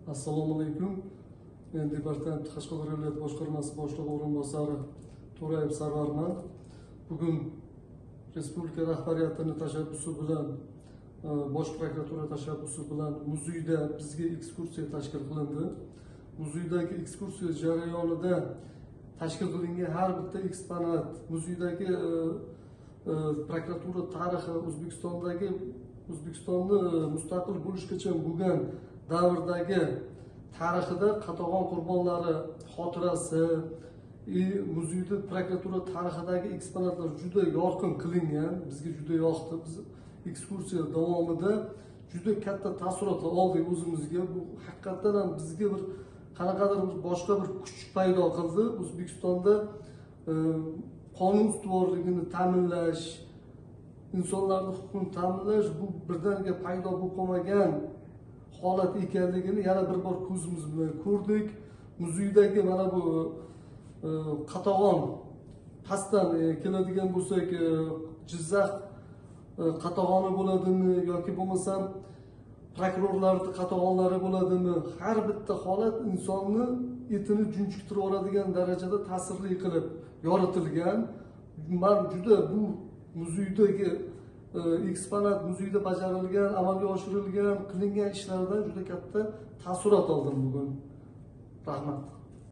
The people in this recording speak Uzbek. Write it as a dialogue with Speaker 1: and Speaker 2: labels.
Speaker 1: Assalomu alaykum. Men Departament Qashqadaryo viloyat boshqarmasi boshlig'i o'rinbosari To'rayev Sarvarman. Bugun Respublika rahbariyatining tashabbusi bilan Bosh prokuratura tashabbusi bilan muzeyda bizga ekskursiya tashkil qilindi. Muzeydagi ekskursiya jarayonida tashkil qilingan har bitta eksponat, muzeydagi prokuratura tarixi, O'zbekistonni mustaqil bo'lishgacha bo'lgan davrdagi tarixida Qatag'on qurbonlari xotirasi, muzeyda prokuratura tarixidagi eksponatlar juda yorqin qilingan. Bizga juda yoqdi. Biz ekskursiya davomida juda katta taassurotlar oldik o'zimizga. Bu haqiqatan ham bizga bir qanaqadir boshqa bir kuch paydo qildi. O'zbekistonda qonun ustuvorligini ta'minlash, insonlarning huquqini ta'minlash bu birdaniga paydo bo'lib qolmagan holat ekanligini yana bir bor ko'zimiz bilan ko'rdik. Muzeydagi mana bu Qatag'on pastdan keladigan bo'lsak, Jizzax Qatag'oni bo'ladimi yoki bo'lmasam prokurorlarning Qatag'onlari bo'ladimi, har bitta holat insonni etini junjiktirib yuboradigan darajada ta'sirli qilib yoritilgan. Men juda bu muzeydagi eksponat, muzeyda bajarilgan, amalga oshirilgan, qilingan ishlardan juda katta taassurot oldim bugun. Rahmat.